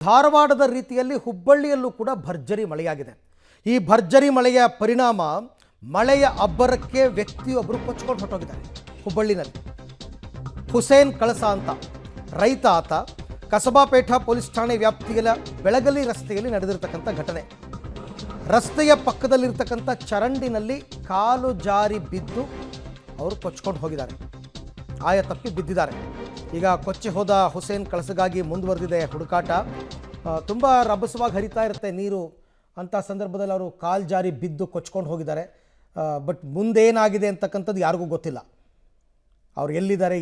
ಧಾರವಾಡದ ರೀತಿಯಲ್ಲಿ ಹುಬ್ಬಳ್ಳಿಯಲ್ಲೂ ಕೂಡ ಭರ್ಜರಿ ಮಳೆಯಾಗಿದೆ. ಈ ಭರ್ಜರಿ ಮಳೆಯ ಪರಿಣಾಮ ಮಳೆಯ ಅಬ್ಬರಕ್ಕೆ ವ್ಯಕ್ತಿಯೊಬ್ಬರು ಕೊಚ್ಚಿಕೊಂಡು ಹೊರಟೋಗಿದ್ದಾರೆ. ಹುಬ್ಬಳ್ಳಿನಲ್ಲಿ ಹುಸೇನ್ ಕಳಸ ಅಂತ ರೈತ ಆತ. ಕಸಬಾಪೇಟ ಪೊಲೀಸ್ ಠಾಣೆ ವ್ಯಾಪ್ತಿಯ ಬೆಳಗಲಿ ರಸ್ತೆಯಲ್ಲಿ ನಡೆದಿರತಕ್ಕಂಥ ಘಟನೆ. ರಸ್ತೆಯ ಪಕ್ಕದಲ್ಲಿರ್ತಕ್ಕಂಥ ಚರಂಡಿನಲ್ಲಿ ಕಾಲು ಜಾರಿ ಬಿದ್ದು ಅವರು ಕೊಚ್ಕೊಂಡು ಹೋಗಿದ್ದಾರೆ. ಆಯ ತಪ್ಪಿ ಬಿದ್ದಿದ್ದಾರೆ. ಈಗ ಕೊಚ್ಚಿ ಹೋದ ಹುಸೇನ್ ಕಳಸಗಾಗಿ ಮುಂದುವರೆದಿದೆ ಹುಡುಕಾಟ. ತುಂಬ ರಭಸವಾಗಿ ಹರಿತಾ ಇರುತ್ತೆ ನೀರು. ಅಂಥ ಸಂದರ್ಭದಲ್ಲಿ ಅವರು ಕಾಲು ಜಾರಿ ಬಿದ್ದು ಕೊಚ್ಕೊಂಡು ಹೋಗಿದ್ದಾರೆ. ಬಟ್ ಮುಂದೇನಾಗಿದೆ ಅಂತಕ್ಕಂಥದ್ದು ಯಾರಿಗೂ ಗೊತ್ತಿಲ್ಲ. ಅವ್ರು ಎಲ್ಲಿದ್ದಾರೆ,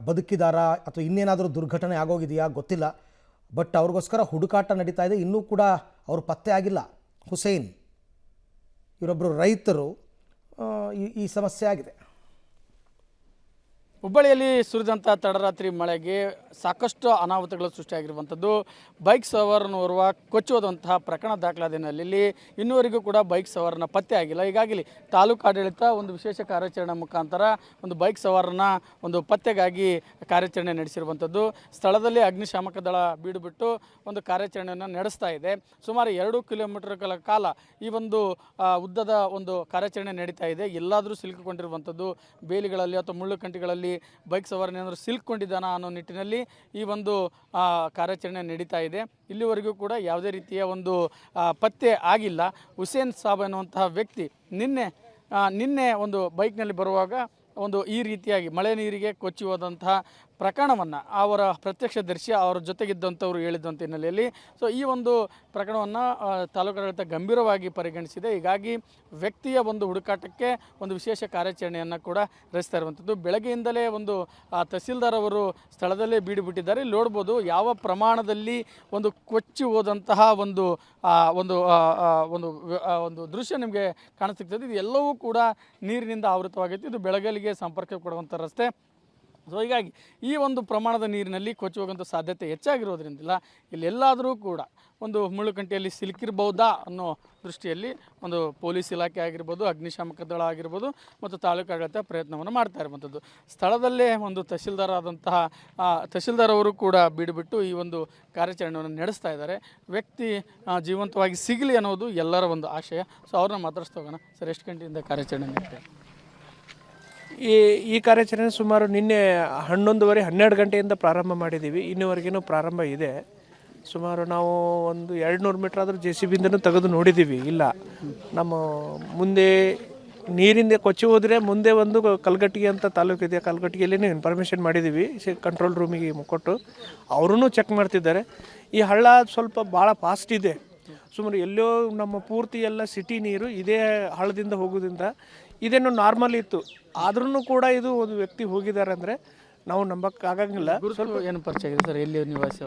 ಬದುಕಿದಾರಾ ಅಥವಾ ಇನ್ನೇನಾದರೂ ದುರ್ಘಟನೆ ಆಗೋಗಿದೆಯಾ ಗೊತ್ತಿಲ್ಲ. ಬಟ್ ಅವ್ರಿಗೋಸ್ಕರ ಹುಡುಕಾಟ ನಡೀತಾ ಇದೆ. ಇನ್ನೂ ಕೂಡ ಅವರು ಪತ್ತೆ ಆಗಿಲ್ಲ. ಹುಸೇನ್ ಇವರೊಬ್ಬರು ರೈತರು. ಈ ಸಮಸ್ಯೆ ಆಗಿದೆ. ಹುಬ್ಬಳ್ಳಿಯಲ್ಲಿ ಸುರಿದಂಥ ತಡರಾತ್ರಿ ಮಳೆಗೆ ಸಾಕಷ್ಟು ಅನಾಹುತಗಳು ಸೃಷ್ಟಿಯಾಗಿರುವಂಥದ್ದು. ಬೈಕ್ ಸವಾರನೋರ್ವ ಕೊಚ್ಚುವುದಂತಹ ಪ್ರಕರಣ ದಾಖಲಾದ ಹಿನ್ನೆಲೆಯಲ್ಲಿ ಇನ್ನೂವರೆಗೂ ಕೂಡ ಬೈಕ್ ಸವಾರನ ಪತ್ತೆ ಆಗಿಲ್ಲ. ಹೀಗಾಗಿ ತಾಲೂಕು ಆಡಳಿತ ಒಂದು ವಿಶೇಷ ಕಾರ್ಯಾಚರಣೆ ಮುಖಾಂತರ ಒಂದು ಬೈಕ್ ಸವಾರನ ಒಂದು ಪತ್ತೆಗಾಗಿ ಕಾರ್ಯಾಚರಣೆ ನಡೆಸಿರುವಂಥದ್ದು. ಸ್ಥಳದಲ್ಲಿ ಅಗ್ನಿಶಾಮಕ ದಳ ಬೀಡು ಬಿಟ್ಟು ಒಂದು ಕಾರ್ಯಾಚರಣೆಯನ್ನು ನಡೆಸ್ತಾ ಇದೆ. ಸುಮಾರು 2 ಕಿಲೋಮೀಟರ್ಗಳ ಕಾಲ ಈ ಒಂದು ಉದ್ದದ ಒಂದು ಕಾರ್ಯಾಚರಣೆ ನಡೀತಾ ಇದೆ. ಎಲ್ಲಾದರೂ ಸಿಲುಕಿಕೊಂಡಿರುವಂಥದ್ದು, ಬೇಲಿಗಳಲ್ಲಿ ಅಥವಾ ಮುಳ್ಳು ಕಂಟಿಗಳಲ್ಲಿ ಬೈಕ್ ಸವಾರನೇನಾದರೂ ಸಿಲುಕೊಂಡಿದ್ದಾನ ಅನ್ನೋ ನಿಟ್ಟಿನಲ್ಲಿ ಈ ಒಂದು ಕಾರ್ಯಾಚರಣೆ ನಡೀತಾ ಇದೆ. ಇಲ್ಲಿವರೆಗೂ ಕೂಡ ಯಾವುದೇ ರೀತಿಯ ಒಂದು ಪತ್ತೆ ಆಗಿಲ್ಲ. ಹುಸೇನ್ ಸಾಬ್ ಅನ್ನುವಂತಹ ವ್ಯಕ್ತಿ ನಿನ್ನೆ ಒಂದು ಬೈಕ್ನಲ್ಲಿ ಬರುವಾಗ ಒಂದು ಈ ರೀತಿಯಾಗಿ ಮಳೆ ನೀರಿಗೆ ಕೊಚ್ಚಿ ಹೋದಂತಹ ಪ್ರಕರಣವನ್ನು ಅವರ ಪ್ರತ್ಯಕ್ಷದರ್ಶಿ ಅವರ ಜೊತೆಗಿದ್ದಂಥವ್ರು ಹೇಳಿದಂಥ ಹಿನ್ನೆಲೆಯಲ್ಲಿ ಈ ಒಂದು ಪ್ರಕರಣವನ್ನು ತಾಲೂಕಾಡಳಿತ ಗಂಭೀರವಾಗಿ ಪರಿಗಣಿಸಿದೆ. ಹೀಗಾಗಿ ವ್ಯಕ್ತಿಯ ಒಂದು ಹುಡುಕಾಟಕ್ಕೆ ಒಂದು ವಿಶೇಷ ಕಾರ್ಯಾಚರಣೆಯನ್ನು ಕೂಡ ರಚಿಸ್ತಾ ಇರುವಂಥದ್ದು. ಬೆಳಗ್ಗೆಯಿಂದಲೇ ಒಂದು ತಹಸೀಲ್ದಾರ್ ಅವರು ಸ್ಥಳದಲ್ಲೇ ಬೀಡು ಬಿಟ್ಟಿದ್ದಾರೆ. ಇಲ್ಲಿ ನೋಡ್ಬೋದು ಯಾವ ಪ್ರಮಾಣದಲ್ಲಿ ಒಂದು ಕೊಚ್ಚಿ ಹೋದಂತಹ ಒಂದು ಒಂದು ದೃಶ್ಯ ನಿಮಗೆ ಕಾಣಿಸ್ತಿರ್ತದೆ. ಇದು ಎಲ್ಲವೂ ಕೂಡ ನೀರಿನಿಂದ ಆವೃತವಾಗೈತಿ. ಇದು ಬೆಳಗಲಿಗೆ ಸಂಪರ್ಕ ಕೊಡುವಂಥ ರಸ್ತೆ. ಹೀಗಾಗಿ ಈ ಒಂದು ಪ್ರಮಾಣದ ನೀರಿನಲ್ಲಿ ಕೊಚ್ಚಿ ಹೋಗುವಂಥ ಸಾಧ್ಯತೆ ಹೆಚ್ಚಾಗಿರೋದ್ರಿಂದಿಲ್ಲ ಇಲ್ಲೆಲ್ಲಾದರೂ ಕೂಡ ಒಂದು ಮುಳ್ಳುಕಂಟಿಯಲ್ಲಿ ಸಿಲುಕಿರ್ಬೋದಾ ಅನ್ನೋ ದೃಷ್ಟಿಯಲ್ಲಿ ಒಂದು ಪೊಲೀಸ್ ಇಲಾಖೆ ಆಗಿರ್ಬೋದು, ಅಗ್ನಿಶಾಮಕ ದಳ ಆಗಿರ್ಬೋದು ಮತ್ತು ತಾಲೂಕು ಆಡಳಿತ ಪ್ರಯತ್ನವನ್ನು ಮಾಡ್ತಾ ಇರುವಂಥದ್ದು. ಸ್ಥಳದಲ್ಲೇ ಒಂದು ತಹಸೀಲ್ದಾರ್ ಅವರು ಕೂಡ ಬಿಟ್ಟು ಈ ಒಂದು ಕಾರ್ಯಾಚರಣೆಯನ್ನು ನಡೆಸ್ತಾ ಇದ್ದಾರೆ. ವ್ಯಕ್ತಿ ಜೀವಂತವಾಗಿ ಸಿಗಲಿ ಅನ್ನೋದು ಎಲ್ಲರ ಒಂದು ಆಶಯ. ಅವ್ರನ್ನ ಮಾತಾಡಿಸ್ತಾ ಹೋಗೋಣ. ಸರ್, ಎಷ್ಟು ಗಂಟೆಯಿಂದ ಕಾರ್ಯಾಚರಣೆ ನಡೀತಾ ಇದೆ? ಈ ಕಾರ್ಯಾಚರಣೆ ಸುಮಾರು ನಿನ್ನೆ 11:30-12 ಗಂಟೆಯಿಂದ ಪ್ರಾರಂಭ ಮಾಡಿದ್ದೀವಿ. ಇನ್ನೂವರೆಗೂ ಪ್ರಾರಂಭ ಇದೆ. ಸುಮಾರು ನಾವು ಒಂದು 200 ಮೀಟ್ರ್ ಆದರೂ JCB ತೆಗೆದು ನೋಡಿದ್ದೀವಿ. ಇಲ್ಲ, ನಮ್ಮ ಮುಂದೆ ನೀರಿಂದ ಕೊಚ್ಚಿ ಹೋದರೆ ಮುಂದೆ ಒಂದು ಕಲ್ಗಟ್ಟಿಗೆ ಅಂತ ತಾಲೂಕಿದೆ, ಕಲ್ಗಟ್ಟಿಗೆಯಲ್ಲಿ ಇನ್ಫಾರ್ಮೇಷನ್ ಮಾಡಿದ್ದೀವಿ. ಕಂಟ್ರೋಲ್ ರೂಮಿಗೆ ಕೊಟ್ಟು ಅವರೂ ಚೆಕ್ ಮಾಡ್ತಿದ್ದಾರೆ. ಈ ಹಳ್ಳ ಸ್ವಲ್ಪ ಭಾಳ ಫಾಸ್ಟ್ ಇದೆ. ಸುಮಾರು ಎಲ್ಲೋ ನಮ್ಮ ಪೂರ್ತಿ ಎಲ್ಲ ಸಿಟಿ ನೀರು ಇದೇ ಹಳ್ಳದಿಂದ ಹೋಗೋದ್ರಿಂದ ಇದೇನು ನಾರ್ಮಲ್ ಇತ್ತು. ಆದ್ರೂ ಕೂಡ ಇದು ಒಂದು ವ್ಯಕ್ತಿ ಹೋಗಿದ್ದಾರೆ ಅಂದರೆ ನಾವು ನಂಬಕ್ಕಾಗಂಗಿಲ್ಲ. ಸ್ವಲ್ಪ ಏನು ಪರಿಚಯ ಆಗಿದೆ ಸರ್, ಎಲ್ಲಿ ನಿವಾಸಿ?